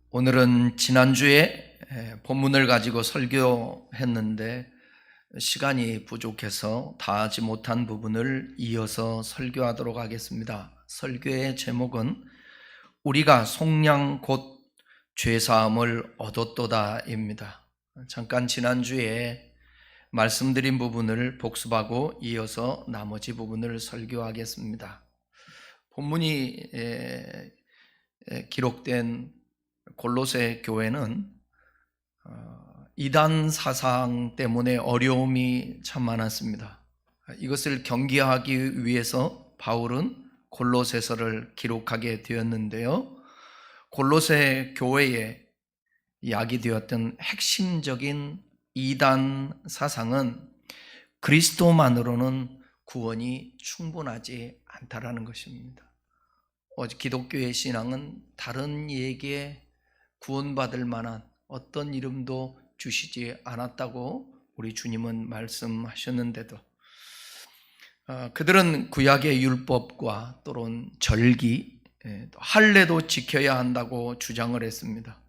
오늘은 지난주에 본문을 가지고 설교했는데 시간이 부족해서 다 하지 못한 부분을 이어서 설교하도록 하겠습니다. 설교의 제목은 우리가 속량 곧 죄사함을 얻었도다입니다. 잠깐 지난주에 말씀드린 부분을 복습하고 이어서 나머지 부분을 설교하겠습니다. 본문이 기록된 골로새 교회는 이단 사상 때문에 어려움이 참 많았습니다. 이것을 경계하기 위해서 바울은 골로새서를 기록하게 되었는데요. 골로새 교회에 야기되었던 핵심적인 이단 사상은 그리스도만으로는 구원이 충분하지 않다라는 것입니다. 기독교의 신앙은 다른 이에게 구원받을 만한 어떤 이름도 주시지 않았다고 우리 주님은 말씀하셨는데도 그들은 구약의 율법과 또는 절기, 할례도 지켜야 한다고 주장을 했습니다.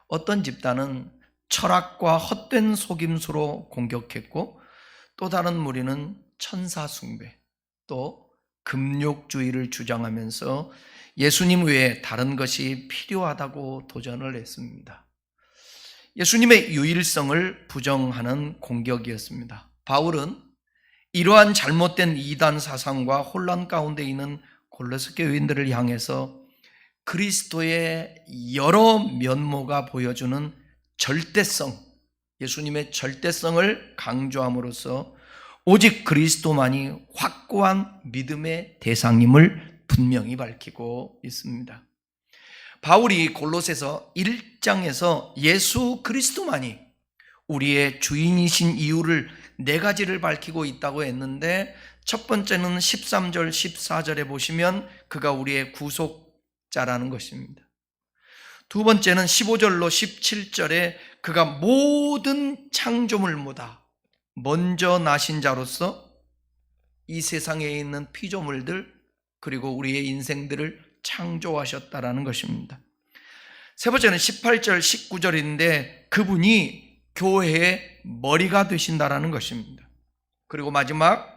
어떤 집단은 철학과 헛된 속임수로 공격했고 또 다른 무리는 천사 숭배, 또 금욕주의를 주장하면서 예수님 외에 다른 것이 필요하다고 도전을 했습니다. 예수님의 유일성을 부정하는 공격이었습니다. 바울은 이러한 잘못된 이단 사상과 혼란 가운데 있는 골로새 교인들을 향해서 그리스도의 여러 면모가 보여주는 절대성, 예수님의 절대성을 강조함으로써 오직 그리스도만이 확고한 믿음의 대상임을 분명히 밝히고 있습니다. 바울이 골로새서 1장에서 예수 그리스도만이 우리의 주인이신 이유를 4가지를 밝히고 있다고 했는데, 첫 번째는 13절 14절에 보시면 그가 우리의 구속자라는 것입니다. 두 번째는 15절로 17절에 그가 모든 창조물보다 먼저 나신 자로서 이 세상에 있는 피조물들 그리고 우리의 인생들을 창조하셨다라는 것입니다. 세 번째는 18절 19절인데 그분이 교회의 머리가 되신다라는 것입니다. 그리고 마지막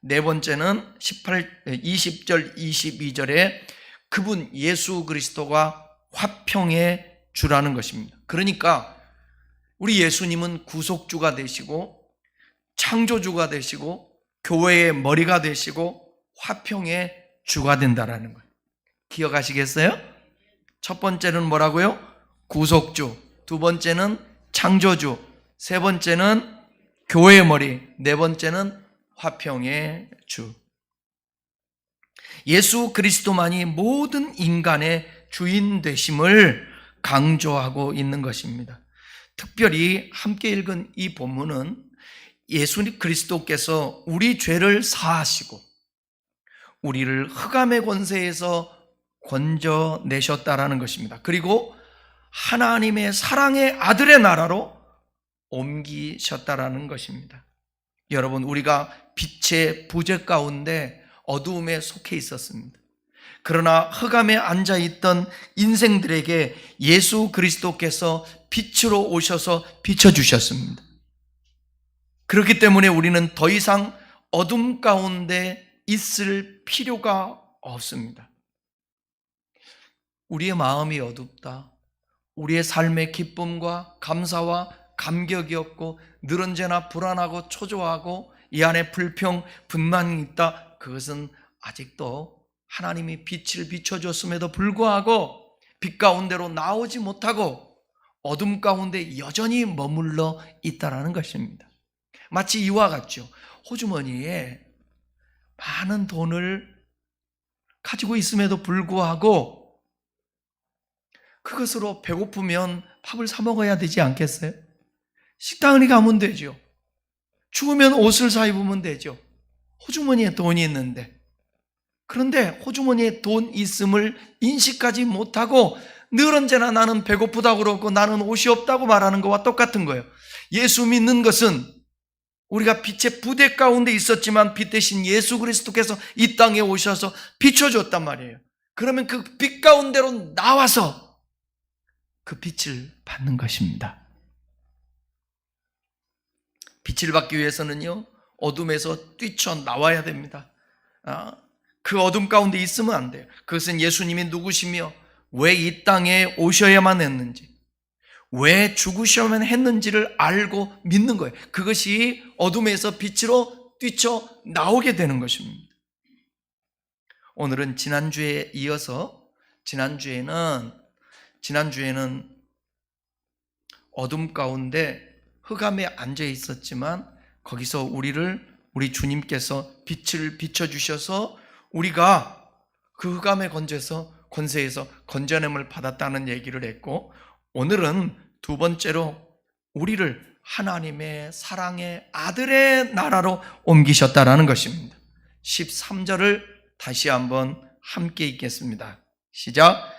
네 번째는 20절 22절에 그분 예수 그리스도가 화평의 주라는 것입니다. 그러니까 우리 예수님은 구속주가 되시고 창조주가 되시고 교회의 머리가 되시고 화평의 주가 된다라는 거예요. 기억하시겠어요? 첫 번째는 뭐라고요? 구속주, 두 번째는 창조주, 세 번째는 교회의 머리, 네 번째는 화평의 주. 예수 그리스도만이 모든 인간의 주인 되심을 강조하고 있는 것입니다. 특별히 함께 읽은 이 본문은 예수 그리스도께서 우리 죄를 사하시고 우리를 흑암의 권세에서 건져내셨다라는 것입니다. 그리고 하나님의 사랑의 아들의 나라로 옮기셨다라는 것입니다. 여러분, 우리가 빛의 부재 가운데 어두움에 속해 있었습니다. 그러나 흑암에 앉아있던 인생들에게 예수 그리스도께서 빛으로 오셔서 비춰주셨습니다. 그렇기 때문에 우리는 더 이상 어둠 가운데 있을 필요가 없습니다. 우리의 마음이 어둡다, 우리의 삶의 기쁨과 감사와 감격이 없고 늘 언제나 불안하고 초조하고 이 안에 불평, 분만이 있다, 그것은 아직도 하나님이 빛을 비춰줬음에도 불구하고 빛 가운데로 나오지 못하고 어둠 가운데 여전히 머물러 있다라는 것입니다. 마치 이와 같죠. 호주머니에 많은 돈을 가지고 있음에도 불구하고 그것으로 배고프면 밥을 사 먹어야 되지 않겠어요? 식당에 가면 되죠. 추우면 옷을 사 입으면 되죠. 호주머니에 돈이 있는데, 그런데 호주머니에 돈 있음을 인식하지 못하고 늘 언제나 나는 배고프다고 그러고 나는 옷이 없다고 말하는 것과 똑같은 거예요. 예수 믿는 것은 우리가 빛의 부대 가운데 있었지만 빛 대신 예수 그리스도께서 이 땅에 오셔서 비춰줬단 말이에요. 그러면 그 빛 가운데로 나와서 그 빛을 받는 것입니다. 빛을 받기 위해서는요, 어둠에서 뛰쳐나와야 됩니다. 그 어둠 가운데 있으면 안 돼요. 그것은 예수님이 누구시며 왜 이 땅에 오셔야만 했는지, 왜 죽으셔야만 했는지를 알고 믿는 거예요. 그것이 어둠에서 빛으로 뛰쳐나오게 되는 것입니다. 오늘은 지난주에 이어서 지난주에는 어둠 가운데 흑암에 앉아 있었지만 거기서 우리 주님께서 빛을 비춰주셔서 우리가 그 흑암의 권세에서 건져냄을 받았다는 얘기를 했고, 오늘은 두 번째로 우리를 하나님의 사랑의 아들의 나라로 옮기셨다라는 것입니다. 13절을 다시 한번 함께 읽겠습니다. 시작.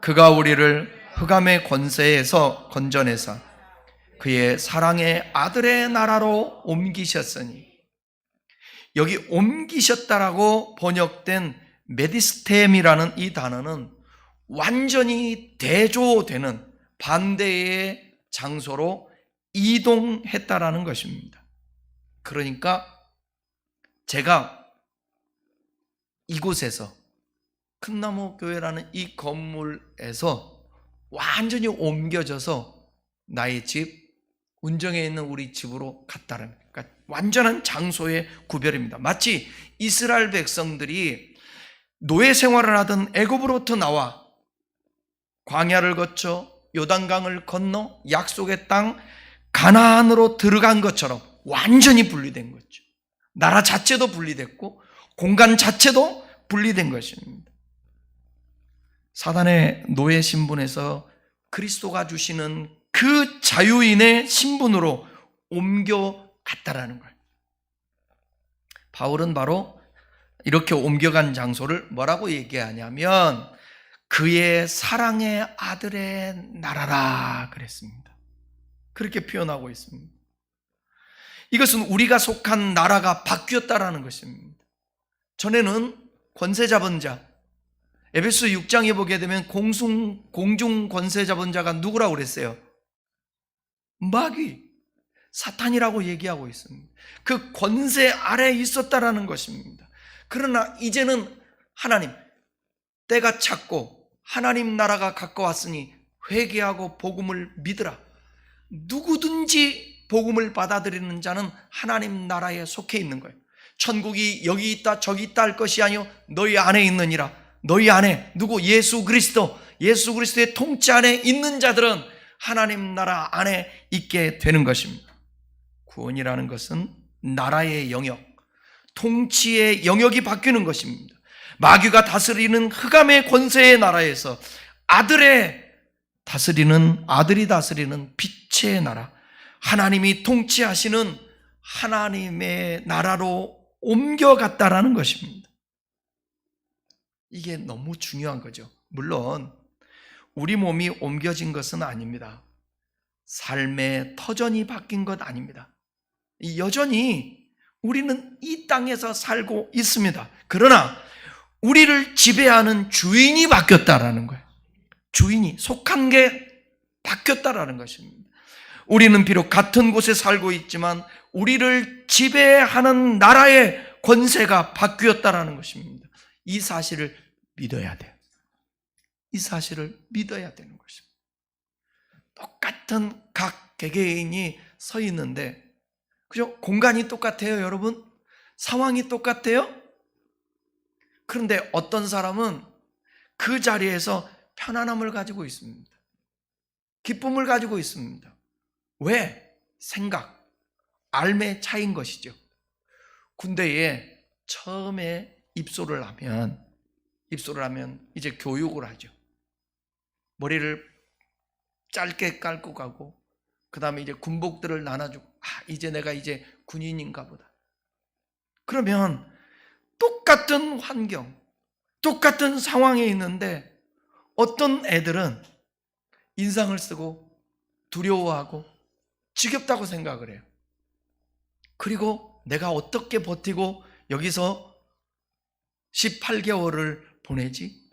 그가 우리를 흑암의 권세에서 건져내사 그의 사랑의 아들의 나라로 옮기셨으니, 여기 옮기셨다라고 번역된 메디스템이라는 이 단어는 완전히 대조되는 반대의 장소로 이동했다라는 것입니다. 그러니까 제가 이곳에서 큰나무 교회라는 이 건물에서 완전히 옮겨져서 나의 집, 운정에 있는 우리 집으로 갔다는, 그러니까 완전한 장소의 구별입니다. 마치 이스라엘 백성들이 노예 생활을 하던 애굽으로부터 나와 광야를 거쳐 요단강을 건너 약속의 땅 가나안으로 들어간 것처럼 완전히 분리된 거죠. 나라 자체도 분리됐고 공간 자체도 분리된 것입니다. 사단의 노예 신분에서 그리스도가 주시는 그 자유인의 신분으로 옮겨갔다라는 거예요. 바울은 바로 이렇게 옮겨간 장소를 뭐라고 얘기하냐면 그의 사랑의 아들의 나라라 그랬습니다. 그렇게 표현하고 있습니다. 이것은 우리가 속한 나라가 바뀌었다라는 것입니다. 전에는 권세 잡은 자, 에베소 6장에 보게 되면 공중 권세 잡은 자가 누구라고 그랬어요? 마귀, 사탄이라고 얘기하고 있습니다. 그 권세 아래에 있었다라는 것입니다. 그러나 이제는 하나님, 때가 찼고 하나님 나라가 가까웠으니 회개하고 복음을 믿으라. 누구든지 복음을 받아들이는 자는 하나님 나라에 속해 있는 거예요. 천국이 여기 있다 저기 있다 할 것이 아니요 너희 안에 있느니라. 너희 안에 누구? 예수 그리스도의 통치 안에 있는 자들은 하나님 나라 안에 있게 되는 것입니다. 구원이라는 것은 나라의 영역, 통치의 영역이 바뀌는 것입니다. 마귀가 다스리는 흑암의 권세의 나라에서 아들이 다스리는 빛의 나라, 하나님이 통치하시는 하나님의 나라로 옮겨갔다라는 것입니다. 이게 너무 중요한 거죠. 물론 우리 몸이 옮겨진 것은 아닙니다. 삶의 터전이 바뀐 것 아닙니다. 여전히 우리는 이 땅에서 살고 있습니다. 그러나 우리를 지배하는 주인이 바뀌었다라는 거예요. 주인이 속한 게 바뀌었다라는 것입니다. 우리는 비록 같은 곳에 살고 있지만 우리를 지배하는 나라의 권세가 바뀌었다라는 것입니다. 이 사실을 믿어야 돼요. 이 사실을 믿어야 되는 것입니다. 똑같은 각 개개인이 서 있는데, 그죠? 공간이 똑같아요, 여러분? 상황이 똑같아요? 그런데 어떤 사람은 그 자리에서 편안함을 가지고 있습니다. 기쁨을 가지고 있습니다. 왜? 생각, 알의 차이인 것이죠. 군대에 처음에 입소를 하면 이제 교육을 하죠. 머리를 짧게 깔고 가고, 그 다음에 이제 군복들을 나눠주고, 이제 내가 이제 군인인가 보다. 그러면 똑같은 환경, 똑같은 상황에 있는데 어떤 애들은 인상을 쓰고 두려워하고 지겹다고 생각을 해요. 그리고 내가 어떻게 버티고 여기서 18개월을 보내지?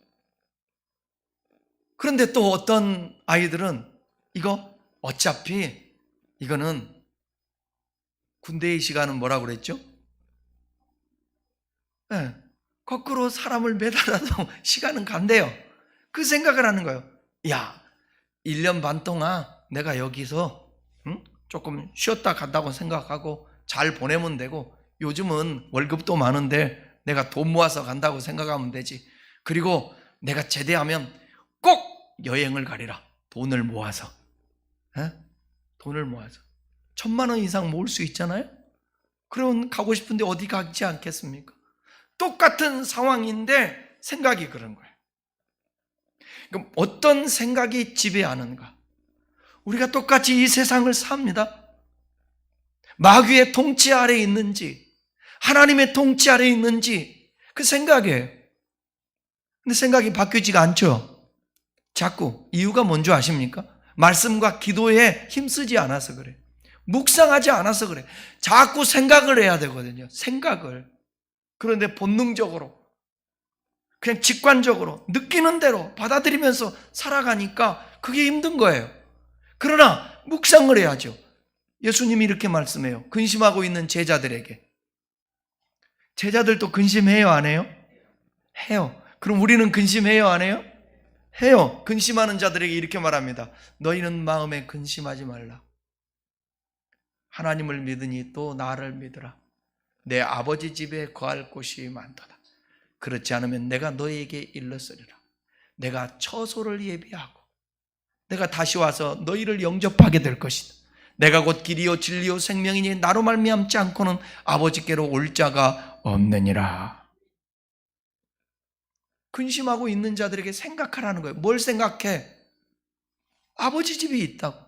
그런데 또 어떤 아이들은 이거 어차피 이거는 군대의 시간은 뭐라고 그랬죠? 네, 거꾸로 사람을 매달아도 시간은 간대요. 그 생각을 하는 거예요. 야, 1년 반 동안 내가 여기서 조금 쉬었다 간다고 생각하고 잘 보내면 되고, 요즘은 월급도 많은데 내가 돈 모아서 간다고 생각하면 되지. 그리고 내가 제대하면 꼭 여행을 가리라. 돈을 모아서. 돈을 모아서 1,000만 원 이상 모을 수 있잖아요. 그러면 가고 싶은데 어디 가지 않겠습니까? 똑같은 상황인데 생각이 그런 거예요. 그럼 어떤 생각이 지배하는가? 우리가 똑같이 이 세상을 삽니다. 마귀의 통치 아래에 있는지 하나님의 통치 아래에 있는지 그 생각이에요. 근데 생각이 바뀌지가 않죠. 자꾸. 이유가 뭔지 아십니까? 말씀과 기도에 힘쓰지 않아서 그래. 묵상하지 않아서 그래. 자꾸 생각을 해야 되거든요. 생각을. 그런데 본능적으로, 그냥 직관적으로 느끼는 대로 받아들이면서 살아가니까 그게 힘든 거예요. 그러나 묵상을 해야죠. 예수님이 이렇게 말씀해요. 근심하고 있는 제자들에게. 제자들도 근심해요, 안 해요? 해요. 그럼 우리는 근심해요, 안 해요? 해요. 근심하는 자들에게 이렇게 말합니다. 너희는 마음에 근심하지 말라. 하나님을 믿으니 또 나를 믿으라. 내 아버지 집에 거할 곳이 많도다. 그렇지 않으면 내가 너희에게 일렀으리라. 내가 처소를 예비하고 내가 다시 와서 너희를 영접하게 될 것이다. 내가 곧 길이요 진리요 생명이니 나로 말미암지 않고는 아버지께로 올 자가 없느니라. 근심하고 있는 자들에게 생각하라는 거예요. 뭘 생각해? 아버지 집이 있다고.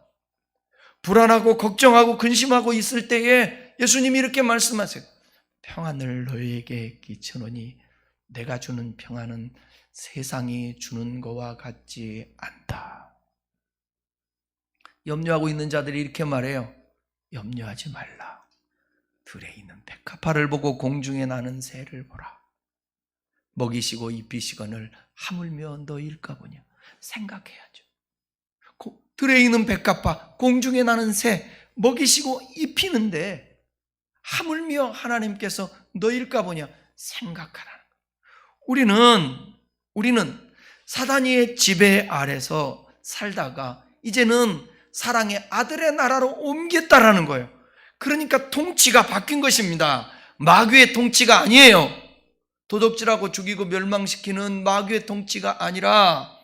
불안하고 걱정하고 근심하고 있을 때에 예수님이 이렇게 말씀하세요. 평안을 너희에게 끼쳐노니 내가 주는 평안은 세상이 주는 것과 같지 않다. 염려하고 있는 자들이 이렇게 말해요. 염려하지 말라. 들에 있는 백합화를 보고 공중에 나는 새를 보라. 먹이시고 입히시거늘 하물며 너일까 보냐. 생각해야죠. 들에 있는 백합화, 공중에 나는 새, 먹이시고 입히는데 하물며 하나님께서 너일까 보냐. 생각하라는 거예요. 우리는 사단의 지배 아래서 살다가 이제는 사랑의 아들의 나라로 옮겼다라는 거예요. 그러니까 통치가 바뀐 것입니다. 마귀의 통치가 아니에요. 도둑질하고 죽이고 멸망시키는 마귀의 통치가 아니라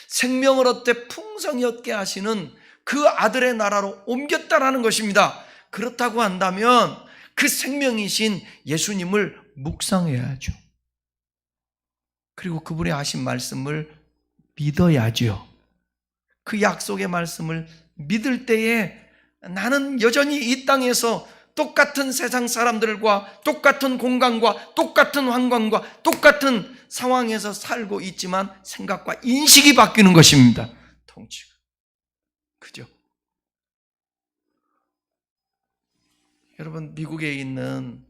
생명을 얻되 풍성히 얻게 하시는 그 아들의 나라로 옮겼다라는 것입니다. 그렇다고 한다면 그 생명이신 예수님을 묵상해야죠. 그리고 그분이 하신 말씀을 믿어야죠. 그 약속의 말씀을 믿을 때에 나는 여전히 이 땅에서 똑같은 세상 사람들과 똑같은 공간과 똑같은 환경과 똑같은 상황에서 살고 있지만 생각과 인식이 바뀌는 것입니다. 통치가. 그죠? 여러분, 미국에 있는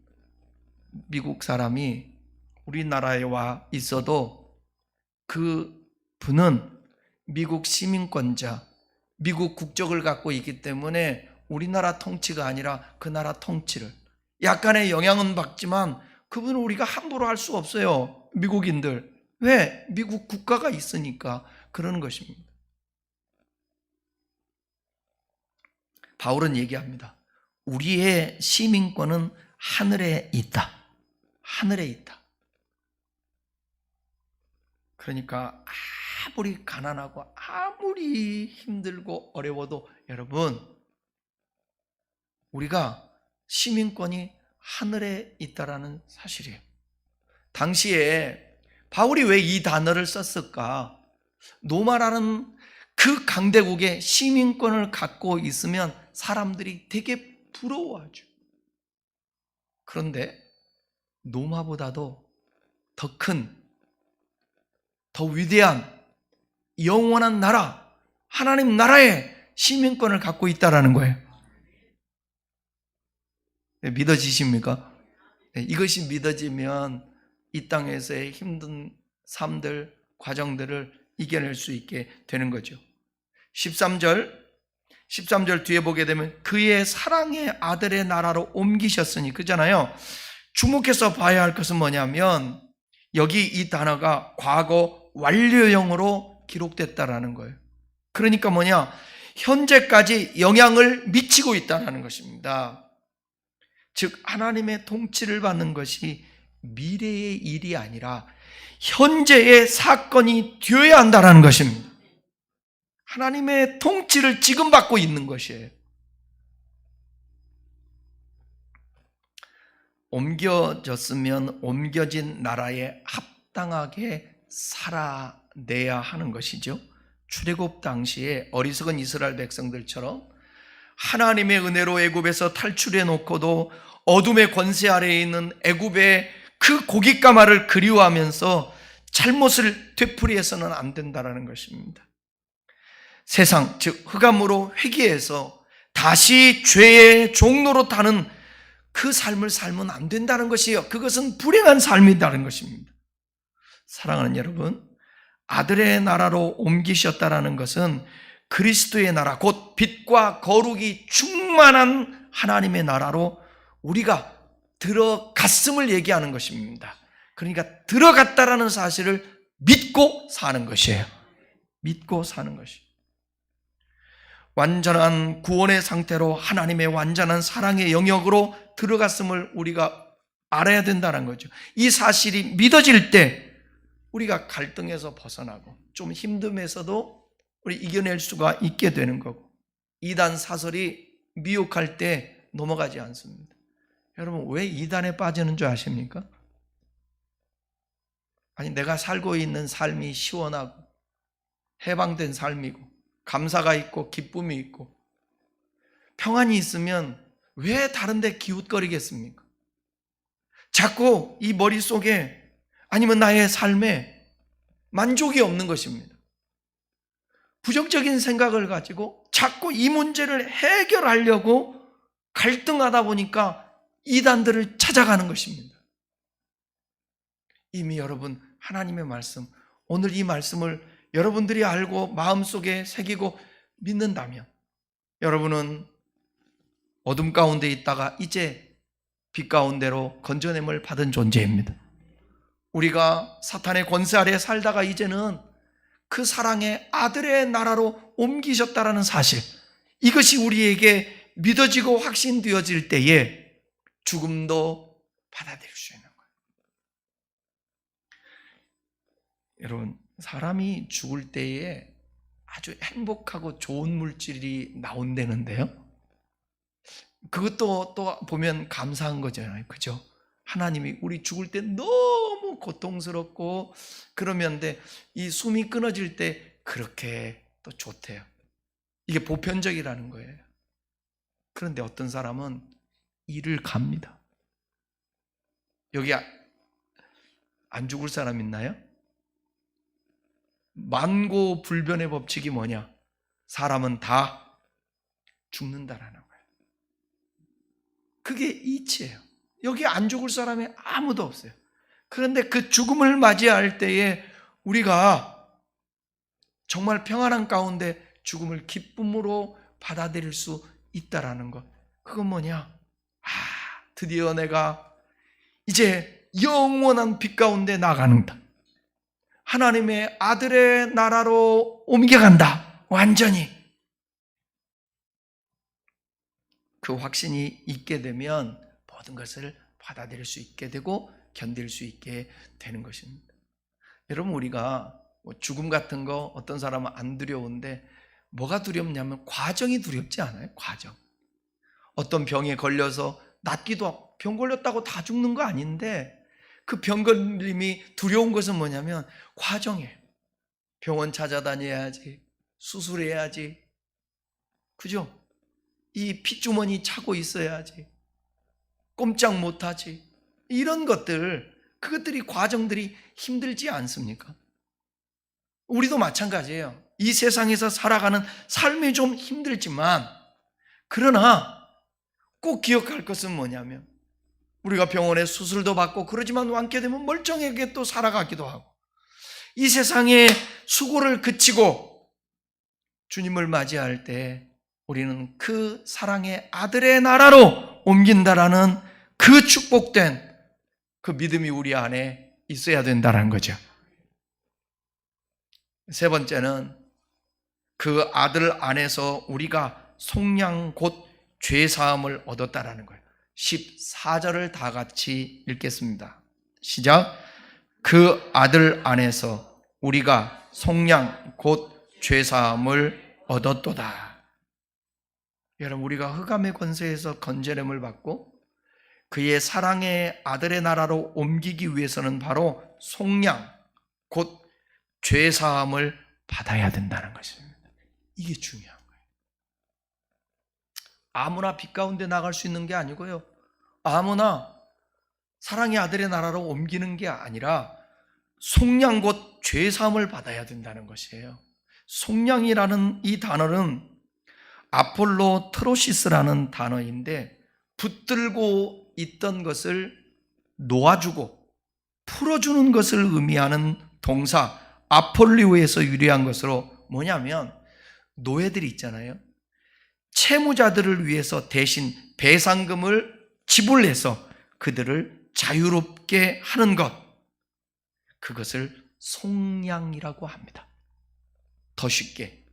미국 사람이 우리나라에 와 있어도 그 분은 미국 시민권자, 미국 국적을 갖고 있기 때문에 우리나라 통치가 아니라 그 나라 통치를 약간의 영향은 받지만 그분은 우리가 함부로 할 수 없어요. 미국인들. 왜? 미국 국가가 있으니까 그러는 것입니다. 바울은 얘기합니다. 우리의 시민권은 하늘에 있다. 하늘에 있다. 그러니까 아무리 가난하고 아무리 힘들고 어려워도 여러분, 우리가 시민권이 하늘에 있다라는 사실이에요. 당시에 바울이 왜 이 단어를 썼을까? 로마라는 그 강대국의 시민권을 갖고 있으면 사람들이 되게 부러워하죠. 그런데 로마보다도 더 큰, 더 위대한 영원한 나라, 하나님 나라의 시민권을 갖고 있다라는 거예요. 믿어지십니까? 이것이 믿어지면 이 땅에서의 힘든 삶들, 과정들을 이겨낼 수 있게 되는 거죠. 13절 뒤에 보게 되면 그의 사랑의 아들의 나라로 옮기셨으니, 그잖아요. 주목해서 봐야 할 것은 뭐냐면 여기 이 단어가 과거 완료형으로 기록됐다라는 거예요. 그러니까 뭐냐? 현재까지 영향을 미치고 있다는 것입니다. 즉 하나님의 통치를 받는 것이 미래의 일이 아니라 현재의 사건이 되어야 한다는 것입니다. 하나님의 통치를 지금 받고 있는 것이에요. 옮겨졌으면 옮겨진 나라에 합당하게 살아내야 하는 것이죠. 출애굽 당시에 어리석은 이스라엘 백성들처럼 하나님의 은혜로 애굽에서 탈출해 놓고도 어둠의 권세 아래에 있는 애굽의 그 고깃가마를 그리워하면서 잘못을 되풀이해서는 안 된다는 것입니다. 세상, 즉 흑암으로 회개해서 다시 죄의 종로로 타는 그 삶을 살면 안 된다는 것이에요. 그것은 불행한 삶이라는 것입니다. 사랑하는 여러분, 아들의 나라로 옮기셨다라는 것은 그리스도의 나라, 곧 빛과 거룩이 충만한 하나님의 나라로 우리가 들어갔음을 얘기하는 것입니다. 그러니까 들어갔다라는 사실을 믿고 사는 것이에요. 믿고 사는 것이에요. 완전한 구원의 상태로 하나님의 완전한 사랑의 영역으로 들어갔음을 우리가 알아야 된다는 거죠. 이 사실이 믿어질 때 우리가 갈등에서 벗어나고 좀 힘듦에서도 우리 이겨낼 수가 있게 되는 거고, 이단 사설이 미혹할 때 넘어가지 않습니다. 여러분, 왜 이단에 빠지는 줄 아십니까? 아니, 내가 살고 있는 삶이 시원하고 해방된 삶이고 감사가 있고 기쁨이 있고 평안이 있으면 왜 다른 데 기웃거리겠습니까? 자꾸 이 머릿속에 아니면 나의 삶에 만족이 없는 것입니다. 부정적인 생각을 가지고 자꾸 이 문제를 해결하려고 갈등하다 보니까 이단들을 찾아가는 것입니다. 이미 여러분, 하나님의 말씀, 오늘 이 말씀을 여러분들이 알고 마음속에 새기고 믿는다면 여러분은 어둠 가운데 있다가 이제 빛 가운데로 건져냄을 받은 존재입니다. 우리가 사탄의 권세 아래 살다가 이제는 그 사랑의 아들의 나라로 옮기셨다라는 사실, 이것이 우리에게 믿어지고 확신되어질 때에 죽음도 받아들일 수 있는 거예요. 여러분, 사람이 죽을 때에 아주 행복하고 좋은 물질이 나온다는데요, 그것도 또 보면 감사한 거잖아요. 그죠? 하나님이 우리 죽을 때 너무 고통스럽고 그러면 이 숨이 끊어질 때 그렇게 또 좋대요. 이게 보편적이라는 거예요. 그런데 어떤 사람은 이를 갑니다. 여기 안 죽을 사람 있나요? 만고불변의 법칙이 뭐냐? 사람은 다 죽는다라는 거예요. 그게 이치예요. 여기 안 죽을 사람이 아무도 없어요. 그런데 그 죽음을 맞이할 때에 우리가 정말 평안한 가운데 죽음을 기쁨으로 받아들일 수 있다라는 것. 그건 뭐냐? 드디어 내가 이제 영원한 빛 가운데 나가는다. 하나님의 아들의 나라로 옮겨간다. 완전히. 그 확신이 있게 되면 모든 것을 받아들일 수 있게 되고 견딜 수 있게 되는 것입니다. 여러분, 우리가 죽음 같은 거 어떤 사람은 안 두려운데 뭐가 두렵냐면 과정이 두렵지 않아요? 과정. 어떤 병에 걸려서 낫기도 하고, 병 걸렸다고 다 죽는 거 아닌데 그 병 걸림이 두려운 것은 뭐냐면 과정이에요. 병원 찾아다녀야지, 수술해야지, 그죠? 이 핏주머니 차고 있어야지, 꼼짝 못하지, 이런 것들, 그것들이 과정들이 힘들지 않습니까? 우리도 마찬가지예요. 이 세상에서 살아가는 삶이 좀 힘들지만, 그러나 꼭 기억할 것은 뭐냐면 우리가 병원에 수술도 받고 그러지만 완쾌되면 멀쩡하게 또 살아가기도 하고, 이 세상의 수고를 그치고 주님을 맞이할 때 우리는 그 사랑의 아들의 나라로 옮긴다라는 그 축복된 그 믿음이 우리 안에 있어야 된다는 거죠. 세 번째는 그 아들 안에서 우리가 속량 곧 죄사함을 얻었다라는 거예요. 14절을 다 같이 읽겠습니다. 시작. 그 아들 안에서 우리가 속량 곧 죄사함을 얻었도다. 여러분, 우리가 흑암의 권세에서 건져냄을 받고 그의 사랑의 아들의 나라로 옮기기 위해서는 바로 속량 곧 죄사함을 받아야 된다는 것입니다. 이게 중요한 거예요. 아무나 빛 가운데 나갈 수 있는 게 아니고요, 아무나 사랑의 아들의 나라로 옮기는 게 아니라 속량 곧 죄사함을 받아야 된다는 것이에요. 속량이라는 이 단어는 아폴로 트로시스라는 단어인데, 붙들고 있던 것을 놓아주고 풀어주는 것을 의미하는 동사 아폴리오에서 유래한 것으로, 뭐냐면 노예들이 있잖아요. 채무자들을 위해서 대신 배상금을 지불해서 그들을 자유롭게 하는 것, 그것을 속량이라고 합니다. 더 쉽게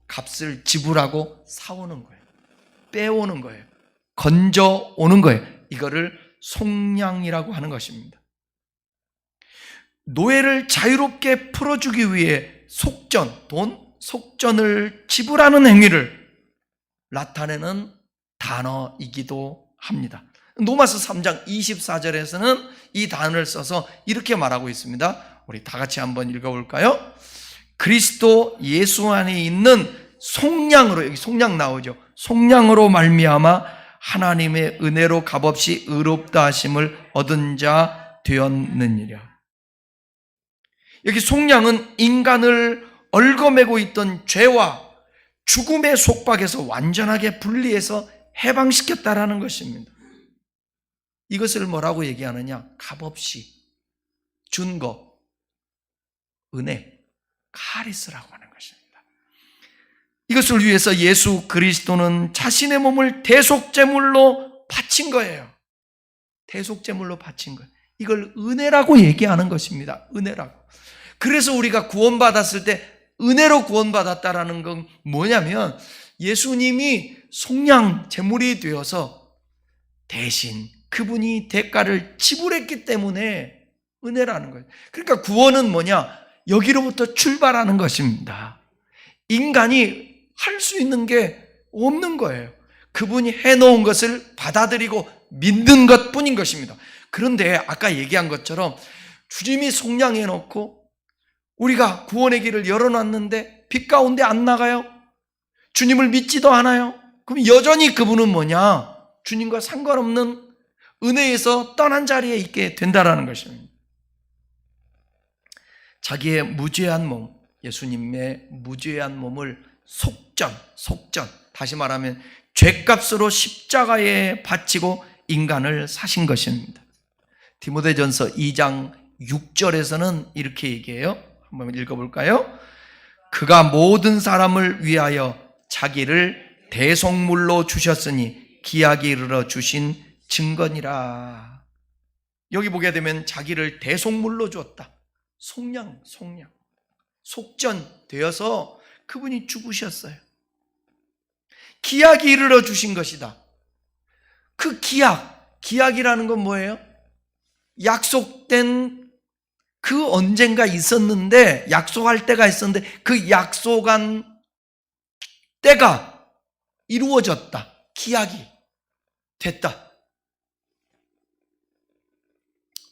값을 지불하고 사오는 거예요. 빼오는 거예요. 건져오는 거예요. 이거를 속량이라고 하는 것입니다. 노예를 자유롭게 풀어주기 위해 속전을 지불하는 행위를 나타내는 단어이기도 합니다. 로마서 3장 24절에서는 이 단어를 써서 이렇게 말하고 있습니다. 우리 다 같이 한번 읽어볼까요? 그리스도 예수 안에 있는 속량으로, 여기 속량 나오죠. 속량으로 말미암아 하나님의 은혜로 값없이 의롭다 하심을 얻은 자 되었느니라. 여기 속량은 인간을 얽어매고 있던 죄와 죽음의 속박에서 완전하게 분리해서 해방시켰다라는 것입니다. 이것을 뭐라고 얘기하느냐? 값없이 준 것, 은혜, 카리스라고 하는 것입니다. 이것을 위해서 예수 그리스도는 자신의 몸을 대속제물로 바친 거예요. 대속제물로 바친 거예요. 이걸 은혜라고 얘기하는 것입니다. 은혜라고. 그래서 우리가 구원받았을 때 은혜로 구원받았다라는 건 뭐냐면, 예수님이 속량 제물이 되어서 대신 그분이 대가를 지불했기 때문에 은혜라는 거예요. 그러니까 구원은 뭐냐? 여기로부터 출발하는 것입니다. 인간이 할 수 있는 게 없는 거예요. 그분이 해놓은 것을 받아들이고 믿는 것뿐인 것입니다. 그런데 아까 얘기한 것처럼 주님이 속량해놓고 우리가 구원의 길을 열어놨는데 빛 가운데 안 나가요? 주님을 믿지도 않아요? 그럼 여전히 그분은 뭐냐? 주님과 상관없는 은혜에서 떠난 자리에 있게 된다라는 것입니다. 자기의 무죄한 몸, 예수님의 무죄한 몸을 속전, 다시 말하면 죄값으로 십자가에 바치고 인간을 사신 것입니다. 디모데전서 2장 6절에서는 이렇게 얘기해요. 한번 읽어볼까요? 그가 모든 사람을 위하여 자기를 대속물로 주셨으니 기약이 이르러 주신 증거니라. 여기 보게 되면 자기를 대속물로 주었다. 속량, 속전되어서 그분이 죽으셨어요. 기약이 이르러 주신 것이다. 그 기약이라는 건 뭐예요? 약속된 그 언젠가 있었는데, 약속할 때가 있었는데 그 약속한 때가 이루어졌다. 기약이 됐다.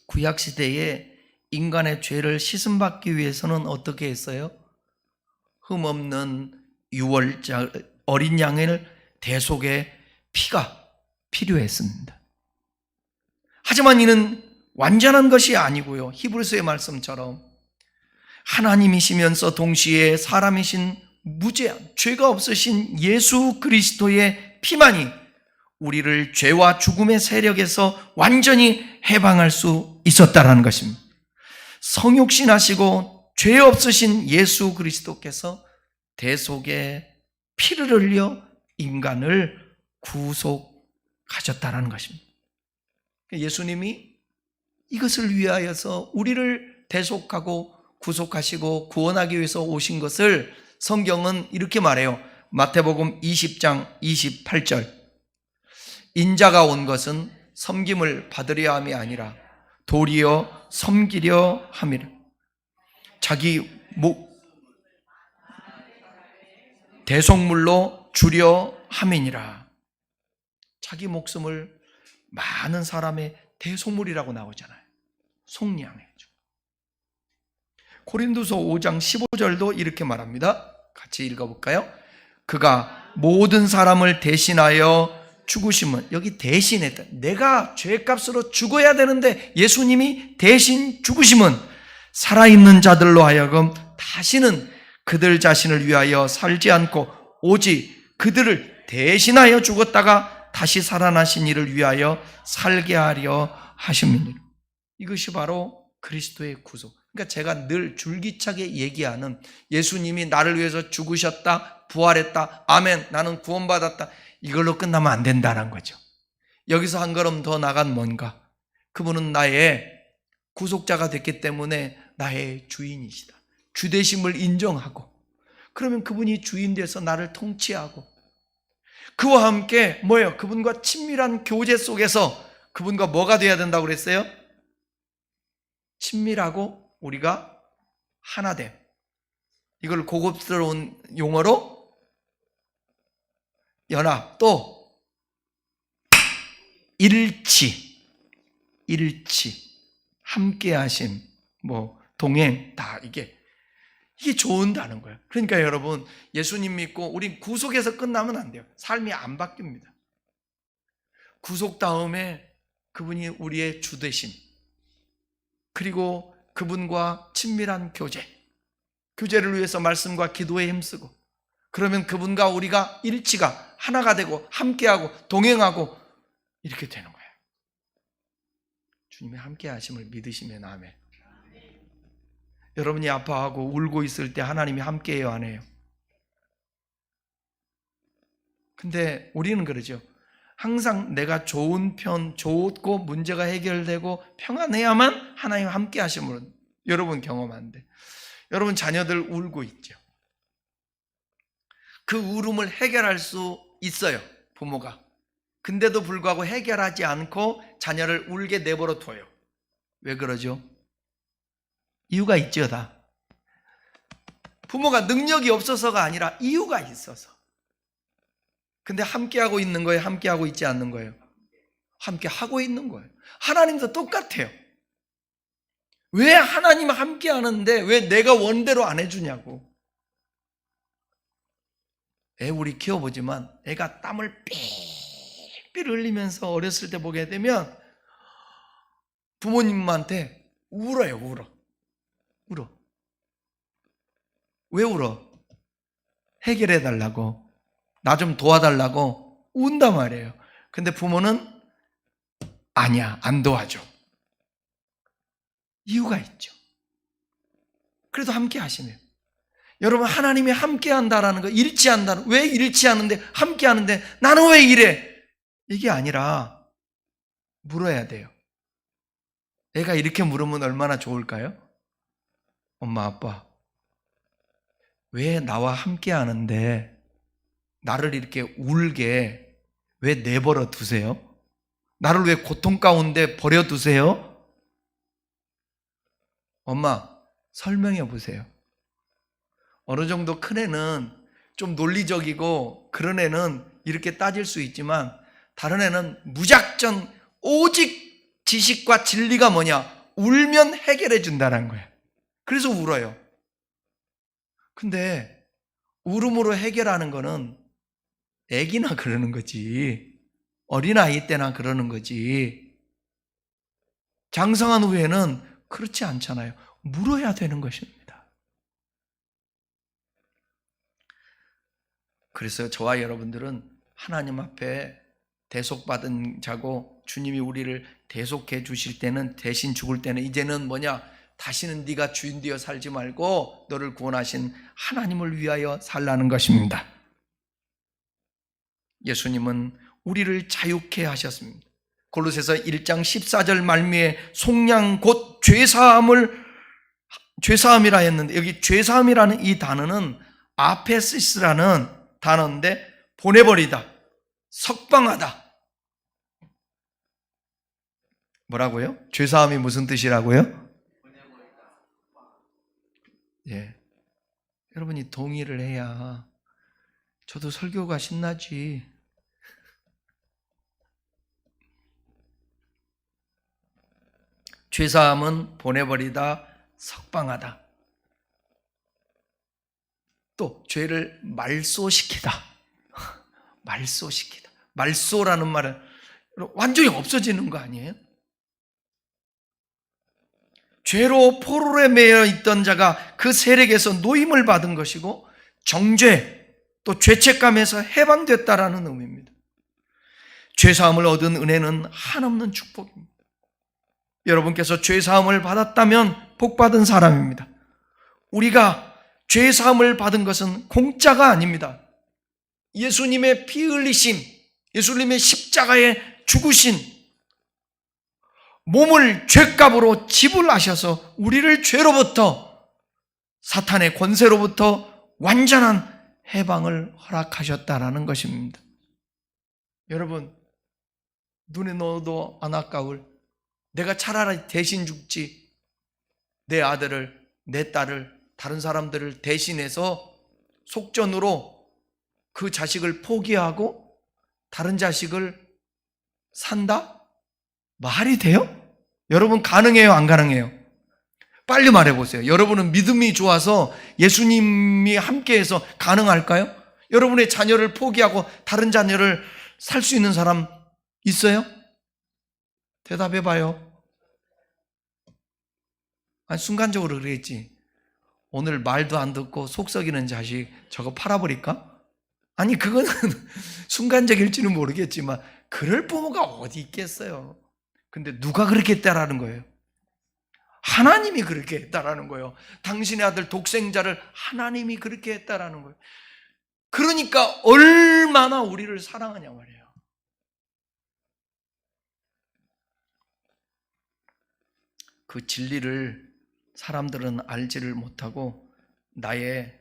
구약시대에 인간의 죄를 씻음받기 위해서는 어떻게 했어요? 흠없는 유월자 어린 양의 대속의 피가 필요했습니다. 하지만 이는 완전한 것이 아니고요, 히브리서의 말씀처럼 하나님이시면서 동시에 사람이신 무죄한 죄가 없으신 예수 그리스도의 피만이 우리를 죄와 죽음의 세력에서 완전히 해방할 수 있었다라는 것입니다. 성육신하시고 죄 없으신 예수 그리스도께서 대속의 피를 흘려 인간을 구속하셨다라는 것입니다. 예수님이 이것을 위하여서 우리를 대속하고 구속하시고 구원하기 위해서 오신 것을 성경은 이렇게 말해요. 마태복음 20장 28절. 인자가 온 것은 섬김을 받으려 함이 아니라 도리어 섬기려 함이라. 자기 대속물로 주려 함이니라. 자기 목숨을 많은 사람의 대속물이라고 나오잖아요. 속량해 줘. 고린도서 5장 15절도 이렇게 말합니다. 같이 읽어볼까요? 그가 모든 사람을 대신하여 죽으심은, 여기 대신했다. 내가 죄값으로 죽어야 되는데 예수님이 대신 죽으심은 살아있는 자들로 하여금 다시는 그들 자신을 위하여 살지 않고 오직 그들을 대신하여 죽었다가 다시 살아나신 이를 위하여 살게 하려 하심이니라. 이것이 바로 그리스도의 구속. 그러니까 제가 늘 줄기차게 얘기하는, 예수님이 나를 위해서 죽으셨다, 부활했다, 아멘, 나는 구원받았다, 이걸로 끝나면 안 된다는 거죠. 여기서 한 걸음 더 나간 뭔가, 그분은 나의 구속자가 됐기 때문에 나의 주인이시다. 주되심을 인정하고, 그러면 그분이 주인 돼서 나를 통치하고, 그와 함께 뭐예요? 그분과 친밀한 교제 속에서 그분과 뭐가 돼야 된다고 그랬어요? 친밀하고 우리가 하나됨. 이걸 고급스러운 용어로 연합, 또 일치, 함께하심, 동행, 다 이게 좋은다는 거예요. 그러니까 여러분, 예수님 믿고 우린 구속에서 끝나면 안 돼요. 삶이 안 바뀝니다. 구속 다음에 그분이 우리의 주 되심, 그리고 그분과 친밀한 교제를 위해서 말씀과 기도에 힘쓰고, 그러면 그분과 우리가 일치가 하나가 되고 함께하고 동행하고 이렇게 되는 거예요. 주님의 함께하심을 믿으시면 아멘. 여러분이 아파하고 울고 있을 때 하나님이 함께해요, 안 해요? 근데 우리는 그러죠. 항상 내가 좋고 문제가 해결되고 평안해야만 하나님 함께 하심으로, 여러분 경험한데, 여러분 자녀들 울고 있죠. 그 울음을 해결할 수 있어요, 부모가. 근데도 불구하고 해결하지 않고 자녀를 울게 내버려 둬요. 왜 그러죠? 이유가 있죠, 다. 부모가 능력이 없어서가 아니라 이유가 있어서. 근데 함께하고 있는 거예요? 함께하고 있지 않는 거예요? 함께하고 있는 거예요. 하나님도 똑같아요. 왜 하나님 함께하는데 왜 내가 원대로 안 해주냐고. 애 우리 키워보지만 애가 땀을 삐삐 흘리면서 어렸을 때 보게 되면 부모님한테 울어요. 울어. 왜 울어? 해결해달라고, 나 좀 도와달라고 운단 말이에요. 근데 부모는 아니야, 안 도와줘. 이유가 있죠. 그래도 함께 하시네요. 여러분, 하나님이 함께 한다라는 거, 일치한다는, 왜 일치하는데, 함께 하는데 나는 왜 이래? 이게 아니라 물어야 돼요. 애가 이렇게 물으면 얼마나 좋을까요? 엄마, 아빠, 왜 나와 함께 하는데 나를 이렇게 울게 왜 내버려 두세요? 나를 왜 고통 가운데 버려 두세요? 엄마, 설명해 보세요. 어느 정도 큰 애는 좀 논리적이고 그런 애는 이렇게 따질 수 있지만, 다른 애는 무작정 오직 지식과 진리가 뭐냐? 울면 해결해 준다는 거예요. 그래서 울어요. 근데 울음으로 해결하는 거는 애기나 그러는 거지, 어린아이 때나 그러는 거지, 장성한 후에는 그렇지 않잖아요. 물어야 되는 것입니다. 그래서 저와 여러분들은 하나님 앞에 대속받은 자고, 주님이 우리를 대속해 주실 때는, 대신 죽을 때는 이제는 뭐냐? 다시는 네가 주인 되어 살지 말고 너를 구원하신 하나님을 위하여 살라는 것입니다. 예수님은 우리를 자유케 하셨습니다. 골로새서 1장 14절 말미에 속량 곧 죄사함이라 했는데, 여기 죄사함이라는 이 단어는 아페시스라는 단어인데 보내버리다, 석방하다. 뭐라고요? 죄사함이 무슨 뜻이라고요? 예. 여러분이 동의를 해야 저도 설교가 신나지. 죄사함은 보내버리다, 석방하다. 또 죄를 말소시키다. 말소시키다. 말소라는 말은 완전히 없어지는 거 아니에요? 죄로 포로에 매여 있던 자가 그 세력에서 노임을 받은 것이고, 정죄 또 죄책감에서 해방됐다라는 의미입니다. 죄사함을 얻은 은혜는 한없는 축복입니다. 여러분께서 죄사함을 받았다면 복받은 사람입니다. 우리가 죄사함을 받은 것은 공짜가 아닙니다. 예수님의 피 흘리심, 예수님의 십자가에 죽으신, 몸을 죄값으로 지불하셔서 우리를 죄로부터, 사탄의 권세로부터 완전한 해방을 허락하셨다라는 것입니다. 여러분, 눈에 넣어도 안 아까울, 내가 차라리 대신 죽지, 내 아들을, 내 딸을, 다른 사람들을 대신해서 속전으로 그 자식을 포기하고 다른 자식을 산다? 말이 돼요? 여러분 가능해요? 안 가능해요? 빨리 말해보세요. 여러분은 믿음이 좋아서 예수님이 함께해서 가능할까요? 여러분의 자녀를 포기하고 다른 자녀를 살 수 있는 사람 있어요? 대답해봐요. 아니, 순간적으로 그랬지. 오늘 말도 안 듣고 속 썩이는 자식 저거 팔아버릴까? 아니, 그거는 순간적일지는 모르겠지만 그럴 부모가 어디 있겠어요. 근데 누가 그렇게 했다라는 거예요? 하나님이 그렇게 했다라는 거예요. 당신의 아들 독생자를 하나님이 그렇게 했다라는 거예요. 그러니까 얼마나 우리를 사랑하냐 말이에요. 그 진리를 사람들은 알지를 못하고 나의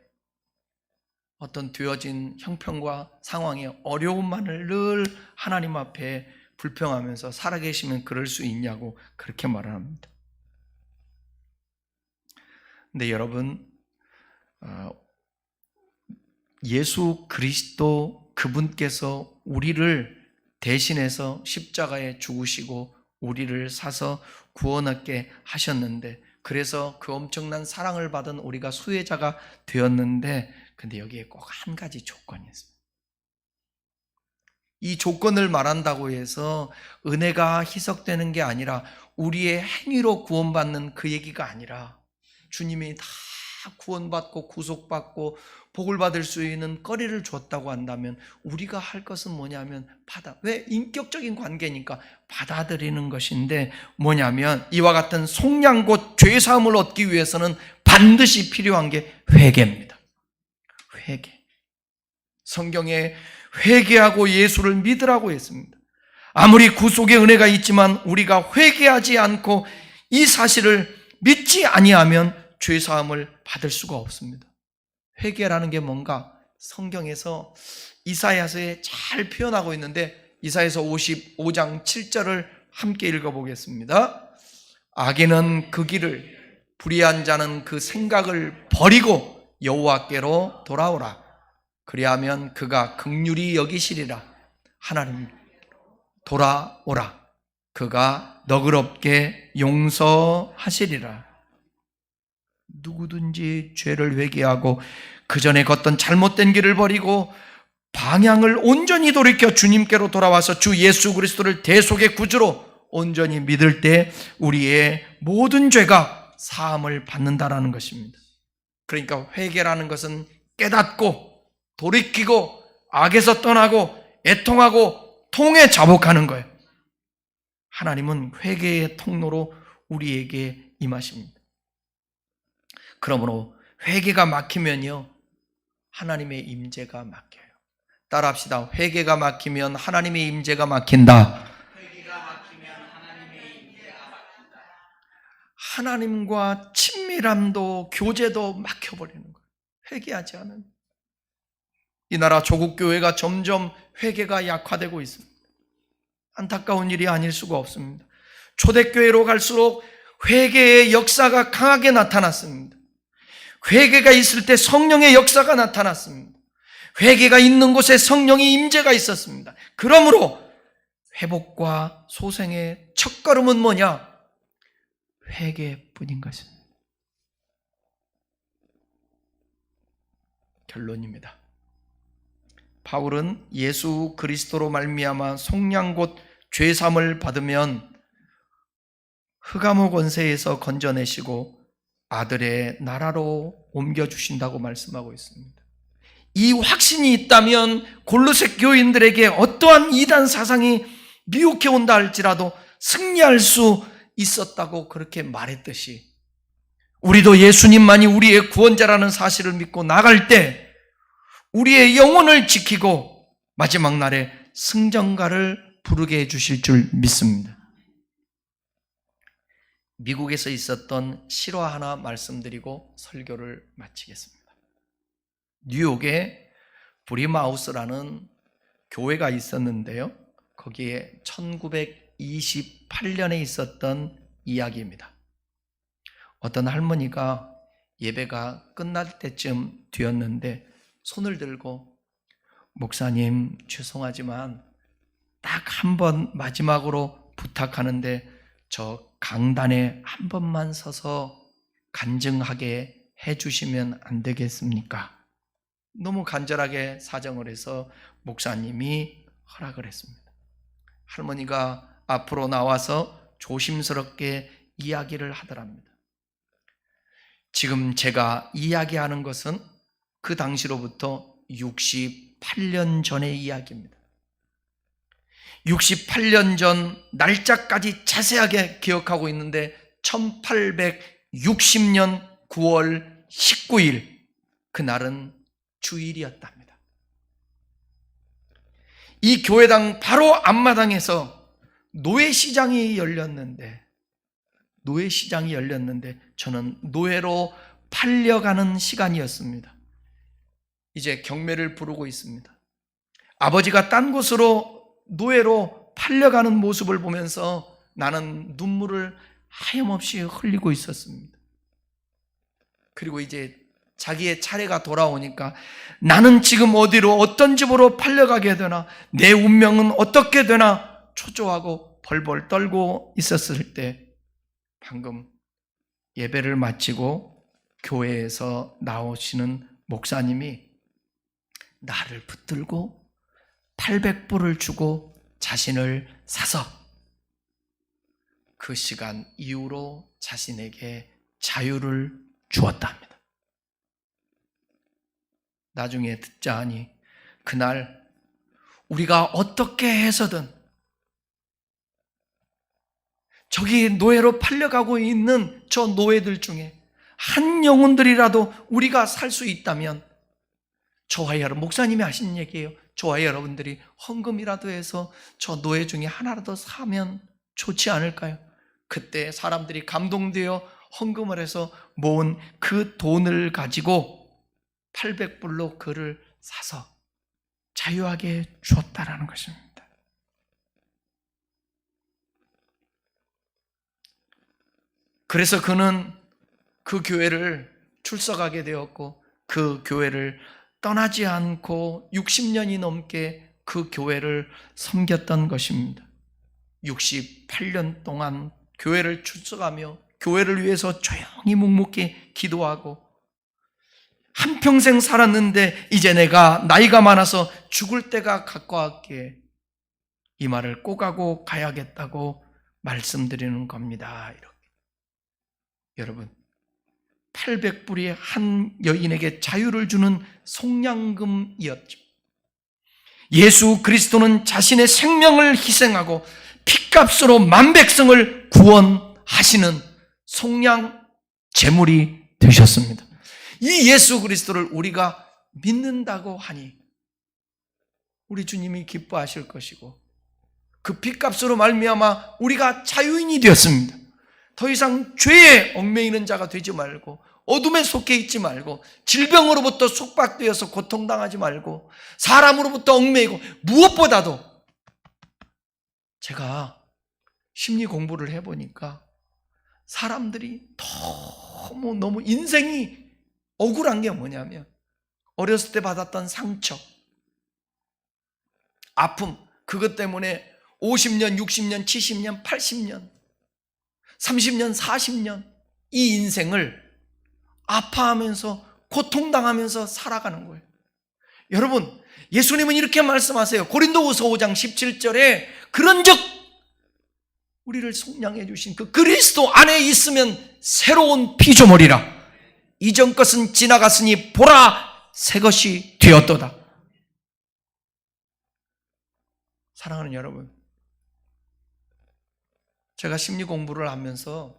어떤 되어진 형편과 상황의 어려움만을 늘 하나님 앞에 불평하면서 살아계시면 그럴 수 있냐고 그렇게 말을 합니다. 근데 여러분, 예수 그리스도 그분께서 우리를 대신해서 십자가에 죽으시고 우리를 사서 구원 얻게 하셨는데, 그래서 그 엄청난 사랑을 받은 우리가 수혜자가 되었는데, 근데 여기에 꼭 한 가지 조건이 있습니다. 이 조건을 말한다고 해서 은혜가 희석되는 게 아니라 우리의 행위로 구원받는 그 얘기가 아니라, 주님이 다 구원받고 구속받고 복을 받을 수 있는 거리를 줬다고 한다면 우리가 할 것은 뭐냐면 왜? 인격적인 관계니까 받아들이는 것인데, 뭐냐면 이와 같은 속량 곧 죄사함을 얻기 위해서는 반드시 필요한 게 회개입니다. 회개. 성경에 회개하고 예수를 믿으라고 했습니다. 아무리 구속의 은혜가 있지만 우리가 회개하지 않고 이 사실을 믿지 아니하면 죄사함을 받을 수가 없습니다. 회개라는 게 뭔가 성경에서 이사야서에 잘 표현하고 있는데, 이사야서 55장 7절을 함께 읽어보겠습니다. 악인은 그 길을, 불의한 자는 그 생각을 버리고 여호와께로 돌아오라. 그리하면 그가 긍휼히 여기시리라. 하나님 돌아오라. 그가 너그럽게 용서하시리라. 누구든지 죄를 회개하고 그 전에 걷던 잘못된 길을 버리고 방향을 온전히 돌이켜 주님께로 돌아와서 주 예수 그리스도를 대속의 구주로 온전히 믿을 때 우리의 모든 죄가 사함을 받는다라는 것입니다. 그러니까 회개라는 것은 깨닫고 돌이키고 악에서 떠나고 애통하고 통에 자복하는 거예요. 하나님은 회개의 통로로 우리에게 임하십니다. 그러므로 회개가 막히면요, 하나님의 임재가 막혀요. 따라합시다. 회개가 막히면 하나님의 임재가 막힌다. 하나님과 친밀함도 교제도 막혀버리는 거예요. 회개하지 않으면. 이 나라 조국 교회가 점점 회개가 약화되고 있습니다. 안타까운 일이 아닐 수가 없습니다. 초대교회로 갈수록 회개의 역사가 강하게 나타났습니다. 회개가 있을 때 성령의 역사가 나타났습니다. 회개가 있는 곳에 성령의 임재가 있었습니다. 그러므로 회복과 소생의 첫걸음은 뭐냐? 회개뿐인 것입니다. 결론입니다. 바울은 예수 그리스도로 말미암아 속량 곧 죄사함을 받으면 흑암의 권세에서 건져내시고 아들의 나라로 옮겨주신다고 말씀하고 있습니다. 이 확신이 있다면 골로새 교인들에게 어떠한 이단 사상이 미혹해 온다 할지라도 승리할 수 있었다고 그렇게 말했듯이, 우리도 예수님만이 우리의 구원자라는 사실을 믿고 나갈 때 우리의 영혼을 지키고 마지막 날에 승전가를 부르게 해주실 줄 믿습니다. 미국에서 있었던 실화 하나 말씀드리고 설교를 마치겠습니다. 뉴욕에 브림하우스라는 교회가 있었는데요, 거기에 1928년에 있었던 이야기입니다. 어떤 할머니가 예배가 끝날 때쯤 되었는데 손을 들고, 목사님 죄송하지만 딱 한 번 마지막으로 부탁하는데 저 강단에 한 번만 서서 간증하게 해주시면 안 되겠습니까? 너무 간절하게 사정을 해서 목사님이 허락을 했습니다. 할머니가 앞으로 나와서 조심스럽게 이야기를 하더랍니다. 지금 제가 이야기하는 것은 그 당시로부터 68년 전의 이야기입니다. 68년 전 날짜까지 자세하게 기억하고 있는데 1860년 9월 19일 그날은 주일이었답니다. 이 교회당 바로 앞마당에서 노예시장이 열렸는데 저는 노예로 팔려가는 시간이었습니다. 이제 경매를 부르고 있습니다. 아버지가 딴 곳으로 노예로 팔려가는 모습을 보면서 나는 눈물을 하염없이 흘리고 있었습니다. 그리고 이제 자기의 차례가 돌아오니까 나는 지금 어디로, 어떤 집으로 팔려가게 되나, 내 운명은 어떻게 되나 초조하고 벌벌 떨고 있었을 때 방금 예배를 마치고 교회에서 나오시는 목사님이 나를 붙들고 800불을 주고 자신을 사서 그 시간 이후로 자신에게 자유를 주었다 합니다. 나중에 듣자 하니 그날 우리가 어떻게 해서든 저기 노예로 팔려가고 있는 저 노예들 중에 한 영혼들이라도 우리가 살 수 있다면, 저와 여러분, 목사님이 하신 얘기예요. 저와 여러분들이 헌금이라도 해서 저 노예 중에 하나라도 사면 좋지 않을까요? 그때 사람들이 감동되어 헌금을 해서 모은 그 돈을 가지고 800불로 그를 사서 자유하게 주었다라는 것입니다. 그래서 그는 그 교회를 출석하게 되었고 그 교회를 떠나지 않고 60년이 넘게 그 교회를 섬겼던 것입니다. 68년 동안 교회를 출석하며 교회를 위해서 조용히 묵묵히 기도하고 한평생 살았는데 이제 내가 나이가 많아서 죽을 때가 가까웠기에 이 말을 꼭 하고 가야겠다고 말씀드리는 겁니다. 이렇게. 여러분, 800불이 한 여인에게 자유를 주는 속량금이었죠. 예수 그리스도는 자신의 생명을 희생하고 핏값으로 만백성을 구원하시는 속량 제물이 되셨습니다. 이 예수 그리스도를 우리가 믿는다고 하니 우리 주님이 기뻐하실 것이고 그 핏값으로 말미암아 우리가 자유인이 되었습니다. 더 이상 죄에 얽매이는 자가 되지 말고 어둠에 속해 있지 말고 질병으로부터 속박되어서 고통당하지 말고 사람으로부터 얽매이고 무엇보다도 제가 심리 공부를 해보니까 사람들이 너무 인생이 억울한 게 뭐냐면 어렸을 때 받았던 상처, 아픔, 그것 때문에 50년, 60년, 70년, 80년, 30년, 40년 이 인생을 아파하면서 고통당하면서 살아가는 거예요. 여러분, 예수님은 이렇게 말씀하세요. 고린도후서 5장 17절에 그런즉 우리를 속량해 주신 그 그리스도 안에 있으면 새로운 피조물이라. 이전 것은 지나갔으니 보라 새 것이 되었도다. 사랑하는 여러분, 제가 심리 공부를 하면서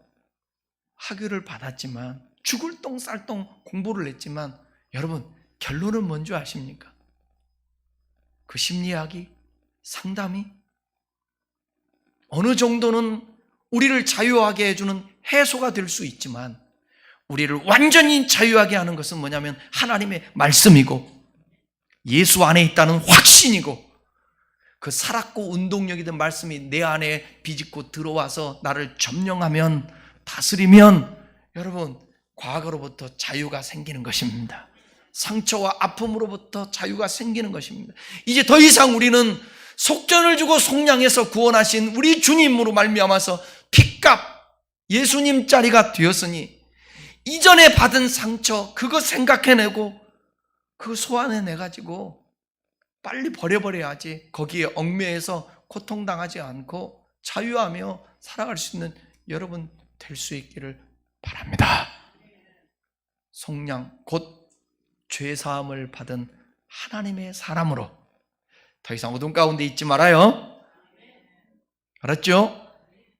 학위를 받았지만 죽을 똥 쌀 똥 공부를 했지만 여러분 결론은 뭔지 아십니까? 그 심리학이 상담이 어느 정도는 우리를 자유하게 해주는 해소가 될 수 있지만 우리를 완전히 자유하게 하는 것은 뭐냐면 하나님의 말씀이고 예수 안에 있다는 확신이고 그 살았고 운동력이 된 말씀이 내 안에 비집고 들어와서 나를 점령하면 다스리면 여러분 과거로부터 자유가 생기는 것입니다. 상처와 아픔으로부터 자유가 생기는 것입니다. 이제 더 이상 우리는 속전을 주고 속량해서 구원하신 우리 주님으로 말미암아서 핏값 예수님 자리가 되었으니 이전에 받은 상처 그거 생각해내고 그거 소환해내가지고 빨리 버려버려야지 거기에 얽매여서 고통당하지 않고 자유하며 살아갈 수 있는 여러분 될 수 있기를 바랍니다. 속량 곧 죄사함을 받은 하나님의 사람으로 더 이상 어둠 가운데 있지 말아요. 알았죠?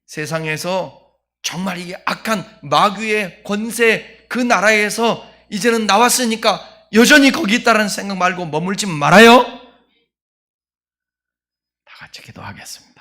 세상에서 정말 이게 악한 마귀의 권세 그 나라에서 이제는 나왔으니까 여전히 거기 있다는 생각 말고 머물지 말아요. 다 같이 기도하겠습니다.